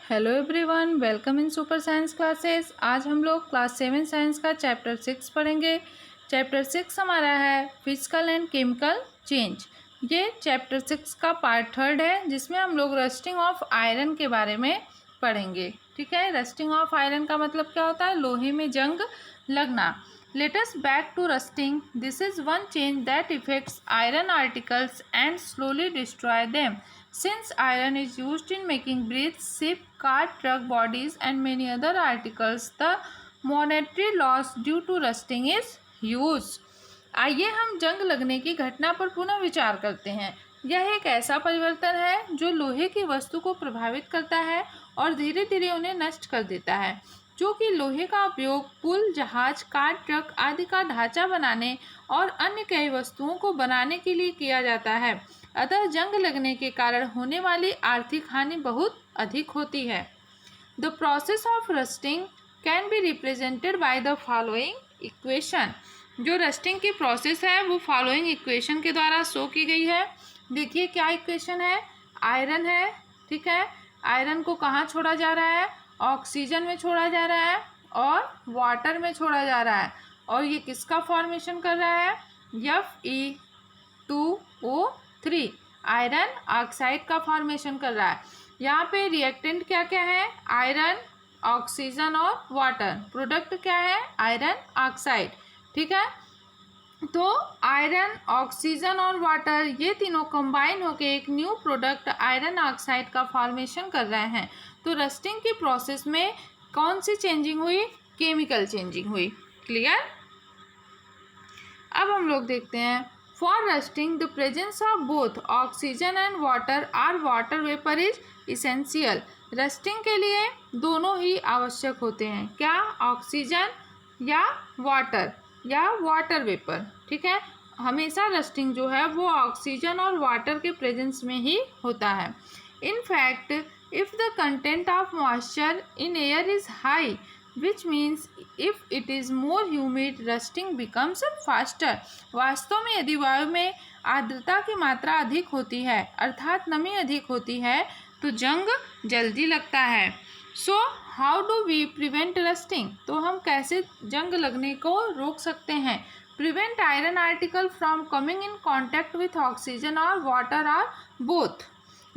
Hello everyone, welcome in super science classes. आज हम लोग क्लास 7 साइंस का चैप्टर 6 पढ़ेंगे। चैप्टर 6 हमारा है फिजिकल एंड केमिकल चेंज। ये चैप्टर 6 का पार्ट 3 है, जिसमें हम लोग रस्टिंग ऑफ आयरन के बारे में पढ़ेंगे। ठीक है, रस्टिंग ऑफ आयरन का मतलब क्या होता है? लोहे में जंग लगना। Let us back to rusting. This is one change that affects iron articles and slowly destroy them. Since iron is used in making bridges, ship, car, truck bodies and many other articles, the monetary loss due to rusting is huge. आइए हम जंग लगने की घटना पर पुनः विचार करते हैं। यह एक ऐसा परिवर्तन है जो लोहे की वस्तु को प्रभावित करता है और धीरे धीरे उन्हें नष्ट कर देता है, जो कि लोहे का उपयोग पुल, जहाज, कार, ट्रक आदि का ढांचा बनाने और अन्य कई वस्तुओं को बनाने के लिए किया जाता है। अतः जंग लगने के कारण होने वाली आर्थिक हानि बहुत अधिक होती है। The process of rusting can be represented by the following equation. जो रस्टिंग की प्रोसेस है वो फॉलोइंग इक्वेशन के द्वारा शो की गई है। देखिए क्या इक्वेशन है। आयरन है, ठीक है। आयरन को कहाँ छोड़ा जा रहा है? ऑक्सीजन में छोड़ा जा रहा है और वाटर में छोड़ा जा रहा है। और ये किसका फॉर्मेशन कर रहा है? Fe2O3 आयरन ऑक्साइड का फॉर्मेशन कर रहा है। यहाँ पे रिएक्टेंट क्या क्या है? आयरन, ऑक्सीजन और वाटर। प्रोडक्ट क्या है? Iron oxide. ठीक है, तो आयरन, ऑक्सीजन और वाटर ये तीनों कंबाइन होकर एक न्यू प्रोडक्ट आयरन ऑक्साइड का फॉर्मेशन कर रहे हैं। तो रस्टिंग की प्रोसेस में कौन सी चेंजिंग हुई? केमिकल चेंजिंग हुई। क्लियर? अब हम लोग देखते हैं। For rusting the presence of both oxygen and water or water vapour is essential. Rusting के लिए दोनों ही आवश्यक होते हैं। क्या? ऑक्सीजन या वाटर वेपर। ठीक है, हमेशा रस्टिंग जो है वो ऑक्सीजन और वाटर के प्रेजेंस में ही होता है। In fact if the content of moisture in air is high, which means if it is more humid, rusting becomes faster. वास्तव में यदि वायु में आर्द्रता की मात्रा अधिक होती है, अर्थात नमी अधिक होती है, तो जंग जल्दी लगता है। So how do we prevent rusting? तो हम कैसे जंग लगने को रोक सकते हैं? Prevent iron article from coming in contact with oxygen और वाटर आर बोथ।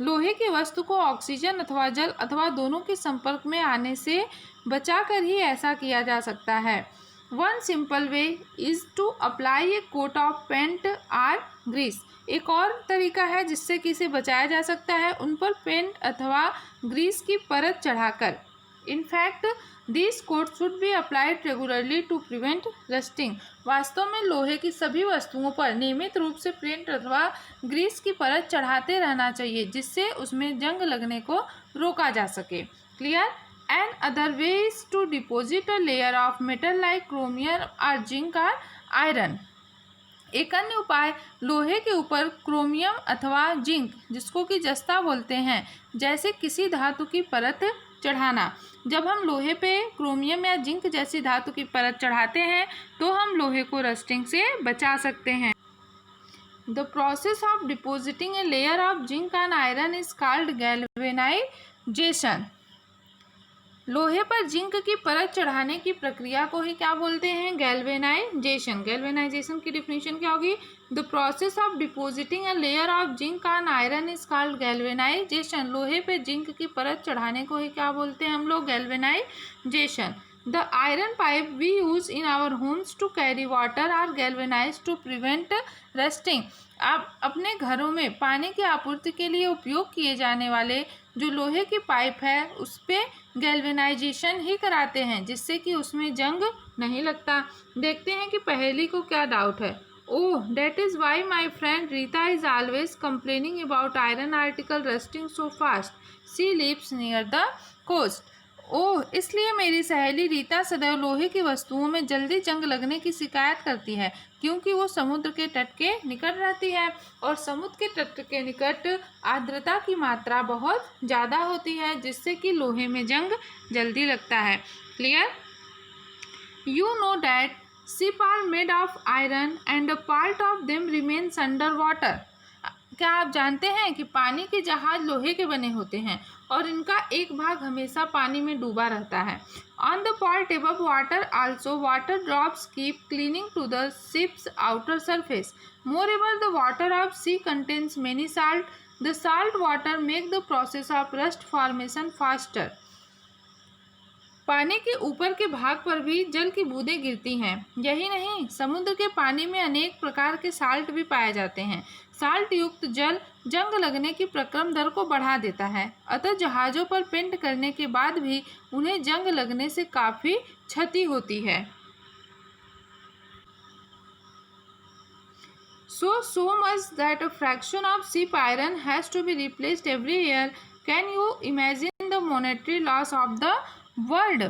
लोहे की वस्तु को ऑक्सीजन अथवा जल अथवा दोनों के संपर्क में आने से बचाकर ही ऐसा किया जा सकता है। One simple way is to apply a coat of paint or grease. एक और तरीका है जिससे कि इसे बचाया जा सकता है, उन पर पेंट अथवा ग्रीस की परत चढ़ाकर। In fact this coat should be applied regularly to prevent rusting. वास्तव में लोहे की सभी वस्तुओं पर नियमित रूप से पेंट अथवा ग्रीस की परत चढ़ाते रहना चाहिए, जिससे उसमें जंग लगने को रोका जा सके। Clear? And other way is to deposit a layer of metal like chromium और जिंक और आयरन। एक अन्य उपाय लोहे के ऊपर क्रोमियम अथवा जिंक, जिसको कि जस्ता बोलते हैं, जैसे किसी धातु की परत चढ़ाना। जब हम लोहे पे क्रोमियम या जिंक जैसी धातु की परत चढ़ाते हैं तो हम लोहे को रस्टिंग से बचा सकते हैं। The process of depositing a layer of zinc and iron is called galvanisation. लोहे पर जिंक की परत चढ़ाने की प्रक्रिया को ही क्या बोलते हैं? गैल्वेनाइजेशन। गैल्वेनाइजेशन की डिफिनीशन क्या होगी? The process of depositing a layer of zinc on iron is called galvanisation. लोहे पे जिंक की परत चढ़ाने को ही क्या बोलते हैं हम लोग? Galvanisation. The iron pipe we use in our homes to carry water are galvanise to prevent rusting. आप अपने घरों में पानी की आपूर्ति के लिए उपयोग किए जाने वाले जो लोहे की पाइप है उस पर गैल्वेनाइजेशन ही कराते हैं, जिससे कि उसमें जंग नहीं लगता। देखते हैं कि पहेली को क्या डाउट है। Oh, that is why my friend Rita is always complaining about iron article rusting so fast, she lives near the coast. Oh, इसलिए मेरी सहेली रीता सदैव लोहे की वस्तुओं में जल्दी जंग लगने की शिकायत करती है, क्योंकि वो समुद्र के तट के निकट रहती है और समुद्र के तट के निकट आर्द्रता की मात्रा बहुत ज़्यादा होती है, जिससे कि लोहे में जंग जल्दी लगता है। Clear? You know that ship are made of iron and a part of them remains under water. क्या आप जानते हैं कि पानी के जहाज लोहे के बने होते हैं और इनका एक भाग हमेशा पानी में डूबा रहता है। On the pot above water also water drops keep clinging to the ship's outer surface. Moreover, the water of sea contains many salt. The salt water make the process of rust formation faster. पानी के ऊपर के भाग पर भी जल की बूंदें गिरती हैं। यही नहीं, समुद्र के पानी में अनेक प्रकार के साल्ट भी पाए जाते हैं। साल्ट युक्त जल जंग लगने की प्रक्रम दर को बढ़ा देता है, अतः जहाज़ों पर पेंट करने के बाद भी उन्हें जंग लगने से काफ़ी क्षति होती है। So much that a fraction of ship iron has to be replaced every year. Can you imagine the monetary loss of the world.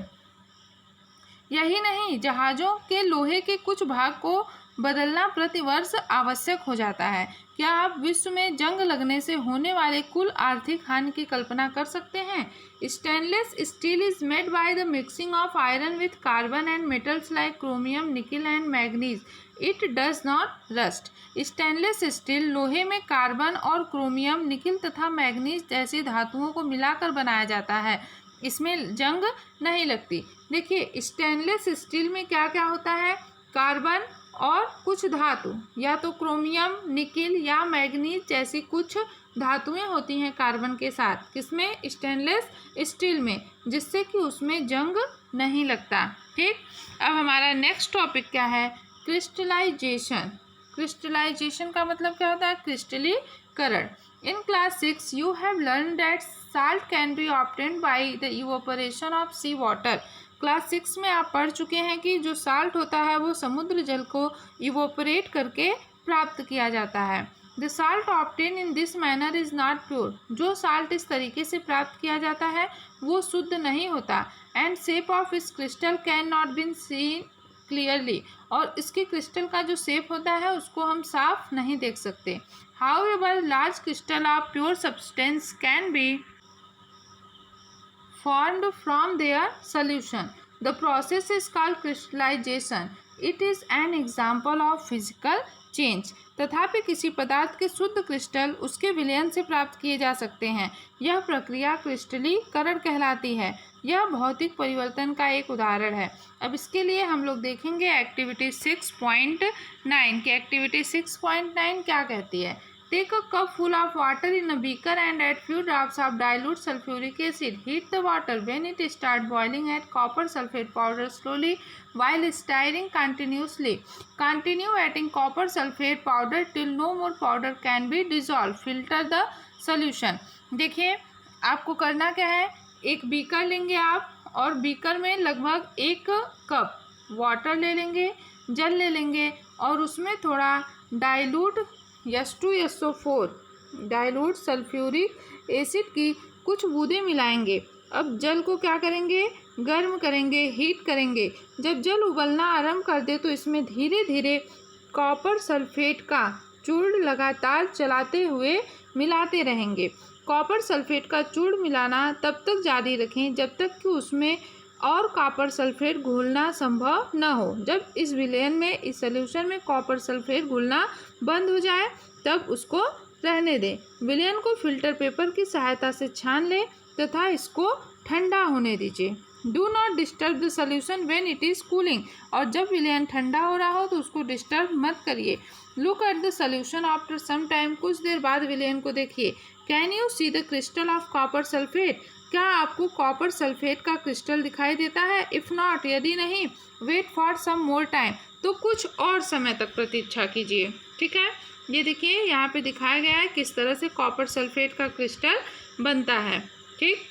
यही नहीं, जहाज़ों के लोहे के कुछ भाग को बदलना प्रतिवर्ष आवश्यक हो जाता है। क्या आप विश्व में जंग लगने से होने वाले कुल आर्थिक हानि की कल्पना कर सकते हैं? Stainless steel is made by the mixing of iron with carbon and metals like chromium, nickel and manganese. It does not rust. Stainless steel लोहे में कार्बन और क्रोमियम, निकिल तथा मैग्नीज जैसी धातुओं को मिलाकर बनाया जाता है। इसमें जंग नहीं लगती। देखिए, स्टेनलेस स्टील में क्या क्या होता है? कार्बन और कुछ धातु, या तो क्रोमियम, निकिल या मैग्नीज जैसी कुछ धातुएं होती हैं कार्बन के साथ। किसमें? स्टेनलेस स्टील में, जिससे कि उसमें जंग नहीं लगता। ठीक, अब हमारा नेक्स्ट टॉपिक क्या है? क्रिस्टलाइजेशन। क्रिस्टलाइजेशन का मतलब क्या होता है? क्रिस्टलीकरण। In class 6 you have learn that salt can be obtained by the evaporation of sea water. Class 6 में आप पढ़ चुके हैं कि जो साल्ट होता है वो समुद्र जल को इवोपरेट करके प्राप्त किया जाता है। The salt obtain in this manner is not pure. जो साल्ट इस तरीके से प्राप्त किया जाता है वो शुद्ध नहीं होता। एंड शेप ऑफ इस crystal can not been seen clearly. और इसके क्रिस्टल का जो शेप होता है उसको हम साफ नहीं देख सकते। However large crystal of pure substance can B formed from their solution. The process is called crystallization. It is an example of physical change. तथापि किसी पदार्थ के शुद्ध क्रिस्टल उसके विलयन से प्राप्त किए जा सकते हैं। यह प्रक्रिया क्रिस्टलीकरण कहलाती है। यह भौतिक परिवर्तन का एक उदाहरण है। अब इसके लिए हम लोग देखेंगे एक्टिविटी 6.9 की। एक्टिविटी 6.9 क्या कहती है? Take a cup full of water in a beaker and add few drops of dilute sulfuric acid. Heat the water. When it starts boiling, add copper sulfate powder slowly while stirring continuously. Continue adding copper sulfate powder till no more powder can be dissolved. Filter the solution. देखिए, आपको करना क्या है? एक beaker लेंगे आप और beaker में लगभग 1 कप वाटर ले लेंगे, जल ले लेंगे और उसमें थोड़ा dilute H2SO4 dilute sulphuric acid की कुछ बूंदें मिलाएंगे। अब जल को क्या करेंगे? गर्म करेंगे, हीट करेंगे। जब जल उबलना आरंभ कर दे तो इसमें धीरे धीरे कॉपर सल्फेट का चूर्ण लगातार चलाते हुए मिलाते रहेंगे। कॉपर सल्फेट का चूर्ण मिलाना तब तक जारी रखें जब तक कि उसमें और कॉपर सल्फेट घुलना संभव न हो। जब इस विलयन में, इस सॉल्यूशन में कॉपर सल्फेट घुलना बंद हो जाए तब उसको रहने दें। विलयन को फिल्टर पेपर की सहायता से छान लें तथा इसको ठंडा होने दीजिए। Do not disturb the solution when it is cooling. और जब विलयन ठंडा हो रहा हो तो उसको डिस्टर्ब मत करिए। Look at the solution after some time. कुछ देर बाद विलयन को देखिए। Can you see the crystal of copper sulphate. क्या आपको कॉपर सल्फेट का क्रिस्टल दिखाई देता है? इफ़ नॉट, यदि नहीं, wait for some more time, तो कुछ और समय तक प्रतीक्षा कीजिए। ठीक है, ये देखिए यहाँ पे दिखाया गया है किस तरह से कॉपर सल्फेट का क्रिस्टल बनता है। ठीक,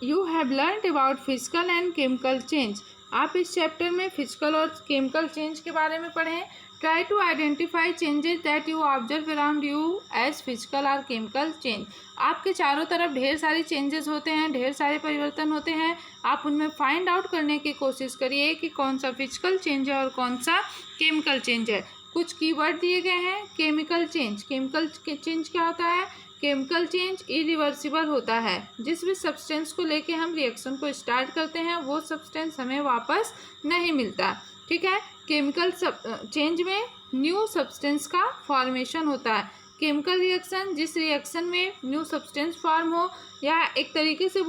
you have learn about physical and chemical change. आप इस चैप्टर में फिजिकल और केमिकल चेंज के बारे में पढ़ें। Try to identify changes that you observe around you as physical और केमिकल चेंज। आपके चारों तरफ ढेर सारी चेंजेस होते हैं, ढेर सारे परिवर्तन होते हैं। आप उनमें फाइंड आउट करने की कोशिश करिए कि कौन सा फिजिकल चेंज है और कौन सा केमिकल चेंज है। कुछ कीवर्ड दिए गए हैं। Chemical change. केमिकल चेंज क्या होता है? केमिकल चेंज इरिवर्सिबल होता है। जिस भी सब्सटेंस को लेके हम रिएक्शन को स्टार्ट करते हैं वो सब्सटेंस हमें वापस नहीं मिलता। ठीक है, केमिकल चेंज में न्यू सब्सटेंस का फॉर्मेशन होता है। केमिकल रिएक्शन, जिस रिएक्शन में न्यू सब्सटेंस फॉर्म हो या एक तरीके से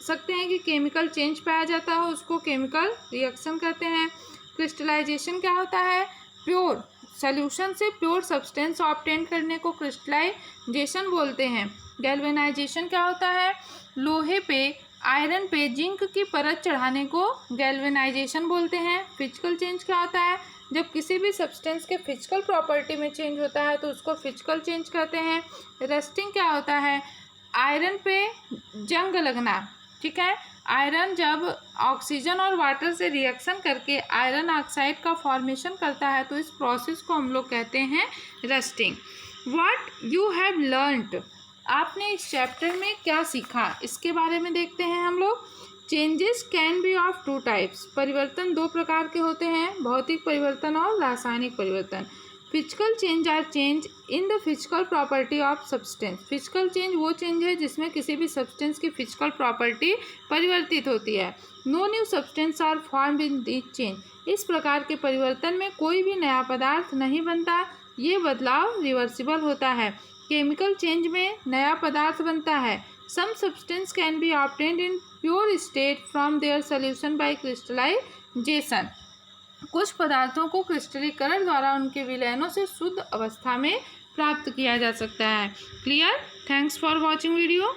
सकते हैं कि केमिकल चेंज पाया जाता हो, उसको केमिकल रिएक्शन कहते हैं। क्रिस्टलाइजेशन क्या होता है? प्योर सॉल्यूशन से प्योर सब्सटेंस ऑब्टेन करने को क्रिस्टलाइजेशन बोलते हैं। गैल्वेनाइजेशन क्या होता है? लोहे पे आयरन पे जिंक की परत चढ़ाने को गैल्वेनाइजेशन बोलते हैं। फिजिकल चेंज क्या होता है? जब किसी भी सब्सटेंस के फिजिकल प्रॉपर्टी में चेंज होता है तो उसको फिजिकल चेंज कहते हैं। रस्टिंग क्या होता है? आयरन पे जंग लगना, ठीक है। आयरन जब ऑक्सीजन और वाटर से रिएक्शन करके आयरन ऑक्साइड का फॉर्मेशन करता है तो इस प्रोसेस को हम लोग कहते हैं rusting. What you have learned, आपने इस चैप्टर में क्या सीखा, इसके बारे में देखते हैं हम लोग। Changes can be of two types, परिवर्तन दो प्रकार के होते हैं, भौतिक परिवर्तन और रासायनिक परिवर्तन। Physical change are change in the physical property of substance, physical change वो चेंज है जिसमें किसी भी सब्सटेंस की फिजिकल प्रॉपर्टी परिवर्तित होती है। No new substance are formed in this change, इस प्रकार के परिवर्तन में कोई भी नया पदार्थ नहीं बनता, ये बदलाव रिवर्सिबल होता है। केमिकल चेंज में नया पदार्थ बनता है। Some substance can be obtained in pure state from their solution by crystallisation, कुछ पदार्थों को क्रिस्टलीकरण द्वारा उनके विलयनों से शुद्ध अवस्था में प्राप्त किया जा सकता है। Clear? Thanks for watching video.